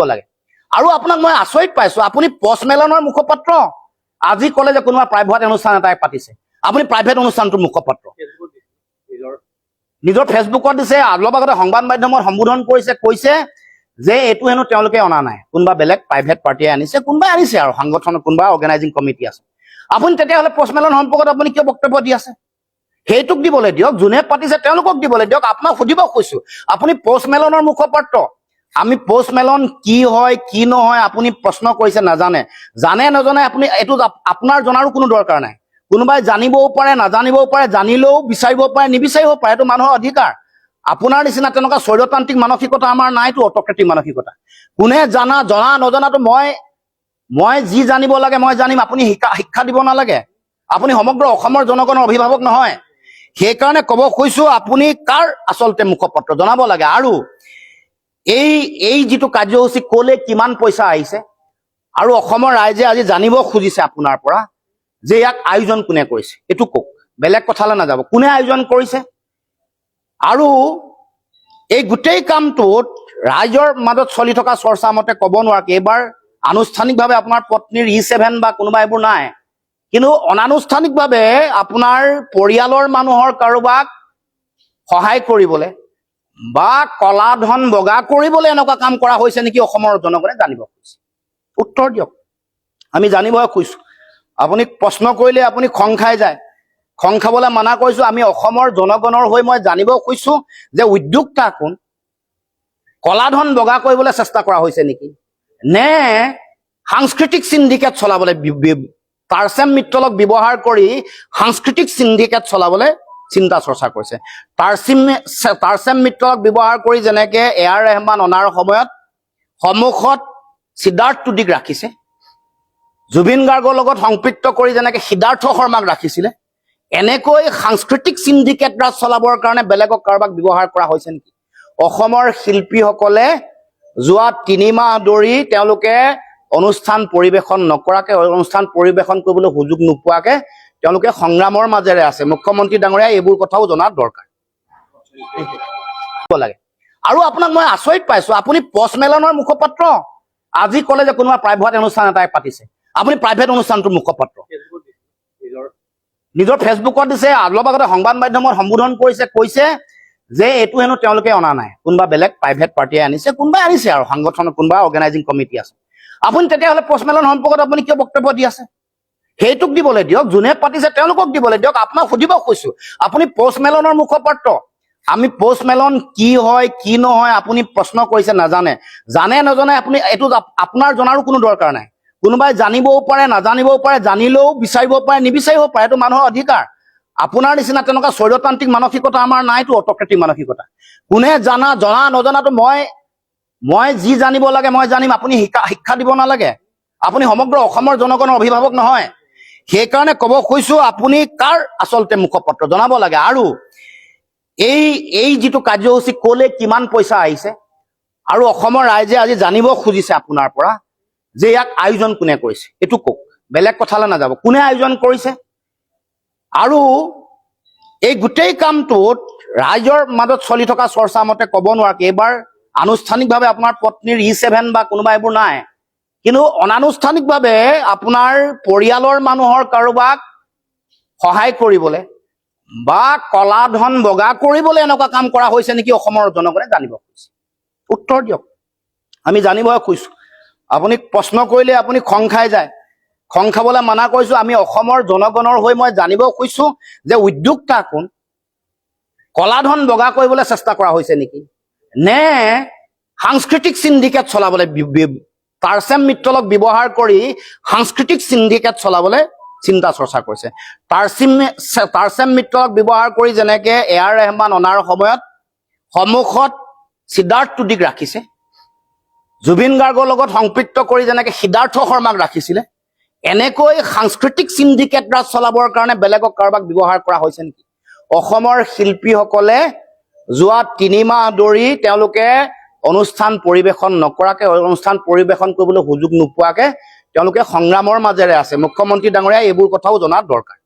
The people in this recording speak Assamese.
লাগে আৰু আপোনাক মই আচৰিত পাইছো আপুনি পষ্টমেলনৰ মুখপাত্ৰ আজি কলে যে কোনোবা প্ৰাইভেট অনুষ্ঠান এটাই পাতিছে আপুনি প্ৰাইভেট অনুষ্ঠানটোৰ মুখপাত্ৰ নিজৰ ফেচবুকত দিছে অলপ আগতে সংবাদ মাধ্যমত সম্বোধন কৰিছে কৈছে যে এইটো হেনো তেওঁলোকে অনা নাই কোনোবা বেলেগ প্ৰাইভেট পাৰ্টিয়ে আনিছে কোনোবাই আনিছে আৰু সংগঠনৰ কোনোবা অৰ্গেনাইজিং কমিটি আছে আপুনি তেতিয়াহ'লে পষ্টমেলন সম্পৰ্কত আপুনি কিয় বক্তব্য দি আছে সেইটোক দিবলৈ দিয়ক যোনে পাতিছে তেওঁলোকক দিবলৈ দিয়ক আপোনাক সুধিব কৈছো আপুনি পষ্টমেলনৰ মুখপাত্ৰ আমি পষ্টমেলন কি হয় কি নহয় আপুনি প্ৰশ্ন কৰিছে নাজানে জানে নজনে আপুনি এইটো আপোনাৰ জনাৰো কোনো দৰকাৰ নাই কোনোবাই জানিবও পাৰে নাজানিবও পাৰে জানিলেও বিচাৰিব পাৰে নিবিচাৰিব পাৰে এইটো মানুহৰ অধিকাৰ আপোনাৰ নিচিনা তেনেকুৱা স্বৈৰতান্ত্ৰিক মানসিকতা আমাৰ নাইতো অট'ক্ৰেটিক মানসিকতা কোনে জনা নজনাটো মই যি জানিব লাগে মই জানিম আপুনি শিক্ষা দিব নালাগে আপুনি সমগ্ৰ অসমৰ জনগণৰ অভিভাৱক নহয় সেইকাৰণে ক'ব কৈছো আপুনি কাৰ আচলতে মুখপাত্ৰ জনাব লাগে আৰু এই যিটো কাৰ্যসূচী ক'লে কিমান পইচা আহিছে আৰু অসমৰ ৰাইজে আজি জানিব খুজিছে আপোনাৰ পৰা যে ইয়াক আয়োজন কোনে কৰিছে এইটো কওক বেলেগ কথালৈ নাযাব কোনে আয়োজন কৰিছে আৰু এই গোটেই কামটোত ৰাইজৰ মাজত চলি থকা চৰ্চা মতে ক'ব নোৱাৰে এইবাৰ আনুষ্ঠানিকভাৱে আপোনাৰ পত্নীৰ E7 বা কোনোবা এইবোৰ নাই কিন্তু অনানুষ্ঠানিকভাৱে আপোনাৰ পৰিয়ালৰ মানুহৰ কাৰোবাক সহায় কৰিবলৈ বা কলা ধন বগা কৰিবলৈ এনেকুৱা কাম কৰা হৈছে নেকি অসমৰ জনগণে জানিব খুজিছে উত্তৰ দিয়ক আমি জানিব খুজিছো আপুনি প্ৰশ্ন কৰিলে আপুনি খং খাই যায় খং খাবলৈ মানা কৰিছো আমি অসমৰ জনগণৰ হৈ মই জানিব খুজিছো যে উদ্যোক্তা কোন কলা ধন বগা কৰিবলৈ চেষ্টা কৰা হৈছে নেকি নে সাংস্কৃতিক সিন্ডিকেট চলাবলৈ টাৰ্চেম মিত্ৰলক ব্যৱহাৰ কৰি সাংস্কৃতিক সিন্ডিকেট চলাবলৈ চিন্তা চৰ্চা কৰিছে টাৰ্চেম মিত্ৰলক ব্যৱহাৰ কৰি যেনেকে এআৰ ৰহমান অনাৰ সময়ত সন্মুখত সিদ্ধাৰ্থ টুডিক ৰাখিছে জুবিন গাৰ্গৰ লগত সংপৃক্ত কৰি যেনেকে সিদ্ধাৰ্থ শৰ্মাক ৰাখিছিলে এনেকৈ সাংস্কৃতিক সিন্ডিকেট ৰাজ চলাবৰ কাৰণে বেলেগক কাৰোবাক ব্যৱহাৰ কৰা হৈছে নেকি অসমৰ শিল্পীসকলে যোৱা 3 মাহ ধৰি তেওঁলোকে অনুষ্ঠান পৰিবেশন নকৰাকে অনুষ্ঠান পৰিবেশন কৰিবলৈ সুযোগ নোপোৱাকে তেওঁলোকে সংগ্ৰামৰ মাজেৰে আছে মুখ্যমন্ত্ৰী ডাঙৰীয়া এইবোৰ কথাও জনাৰ দৰকাৰ লাগে আৰু আপোনাক মই আচৰিত পাইছো আপুনি পষ্টমেলনৰ মুখপাত্ৰ আজি কলে যে কোনোবা প্ৰাইভেট অনুষ্ঠান এটাই পাতিছে আপুনি প্ৰাইভেট অনুষ্ঠানটোৰ মুখপাত্ৰ নিজৰ ফেচবুকত দিছে অলপ আগতে সংবাদ মাধ্যমত সম্বোধন কৰিছে কৈছে যে এইটো হেনো তেওঁলোকে অনা নাই কোনোবা বেলেগ প্ৰাইভেট পাৰ্টিয়ে আনিছে কোনোবাই আনিছে আৰু সংগঠনৰ কোনোবা অৰ্গেনাইজিং কমিটি আছে আপুনি তেতিয়াহ'লে পষ্টমেলন সম্পৰ্কত আপুনি কিয় বক্তব্য দি আছে সেইটোক দিবলৈ দিয়ক যোনে পাতিছে তেওঁলোকক দিবলৈ দিয়ক আপোনাক সুধিব কৈছো আপুনি পষ্টমেলনৰ মুখপাত্ৰ আমি পষ্টমেলন কি হয় কি নহয় আপুনি প্ৰশ্ন কৰিছে নাজানে জানে নজনে আপুনি এইটো আপোনাৰ জনাৰো কোনো দৰকাৰ নাই কোনোবাই জানিবও পাৰে নাজানিবও পাৰে জানিলেও বিচাৰিব পাৰে নিবিচাৰিব পাৰে এইটো মানুহৰ অধিকাৰ আপোনাৰ নিচিনা তেনেকুৱা স্বৈৰতান্ত্ৰিক মানসিকতা আমাৰ নাইতো অট'ক্ৰেটিক মানসিকতা কোনে জনা নজনাটো মই যি জানিব লাগে মই জানিম আপুনি শিক্ষা দিব নালাগে আপুনি সমগ্ৰ অসমৰ জনগণৰ অভিভাৱক নহয় সেইকাৰণে ক'ব কৈছো আপুনি কাৰ আচলতে মুখপাত্ৰ জনাব লাগে আৰু এই যিটো কাৰ্যসূচী ক'লে কিমান পইচা আহিছে আৰু অসমৰ ৰাইজে আজি জানিব খুজিছে আপোনাৰ পৰা যে ইয়াক আয়োজন কোনে কৰিছে এইটো কওক বেলেগ কথালৈ নাযাব কোনে আয়োজন কৰিছে আৰু এই গোটেই কামটোত ৰাইজৰ মাজত চলি থকা চৰ্চা মতে ক'ব নোৱাৰে এইবাৰ আনুষ্ঠানিকভাৱে আপোনাৰ পত্নীৰ E7 বা কোনোবা এইবোৰ নাই কিন্তু অনানুষ্ঠানিকভাৱে আপোনাৰ পৰিয়ালৰ মানুহৰ কাৰোবাক সহায় কৰিবলৈ বা কলা ধন বগা কৰিবলৈ এনেকুৱা কাম কৰা হৈছে নেকি অসমৰ জনগণে জানিব খুজিছে উত্তৰ দিয়ক আমি জানিব খুজিছো আপুনি প্ৰশ্ন কৰিলে আপুনি খং খাই যায় খং খাবলৈ মানা কৰিছো আমি অসমৰ জনগণৰ হৈ মই জানিব খুজিছো যে উদ্যোক্তা কোন কলা ধন বগা কৰিবলৈ চেষ্টা কৰা হৈছে নেকি নে সাংস্কৃতিক সিন্ডিকেট চলাবলৈ টাৰ্চেম মিত্ৰলক ব্যৱহাৰ কৰি সাংস্কৃতিক সিন্ডিকেট চলাবলৈ চিন্তা চৰ্চা কৰিছে টাৰ্চেম মিত্ৰলক ব্যৱহাৰ কৰি যেনেকে এআৰ ৰহমান অনাৰ সময়ত সন্মুখত সিদ্ধাৰ্থ টুডিক ৰাখিছে জুবিন গাৰ্গৰ লগত সংপৃক্ত কৰি যেনেকে সিদ্ধাৰ্থ শৰ্মাক ৰাখিছিলে এনেকৈ সাংস্কৃতিক সিন্ডিকেট ৰাজ চলাবৰ কাৰণে বেলেগক কাৰোবাক ব্যৱহাৰ কৰা হৈছে নেকি অসমৰ শিল্পীসকলে যোৱা 3 মাহ ধৰি তেওঁলোকে অনুষ্ঠান পৰিবেশন নকৰাকে অনুষ্ঠান পৰিবেশন কৰিবলৈ সুযোগ নোপোৱাকে তেওঁলোকে সংগ্ৰামৰ মাজেৰে আছে মুখ্যমন্ত্ৰী ডাঙৰীয়া এইবোৰ কথাও জনাৰ দৰকাৰ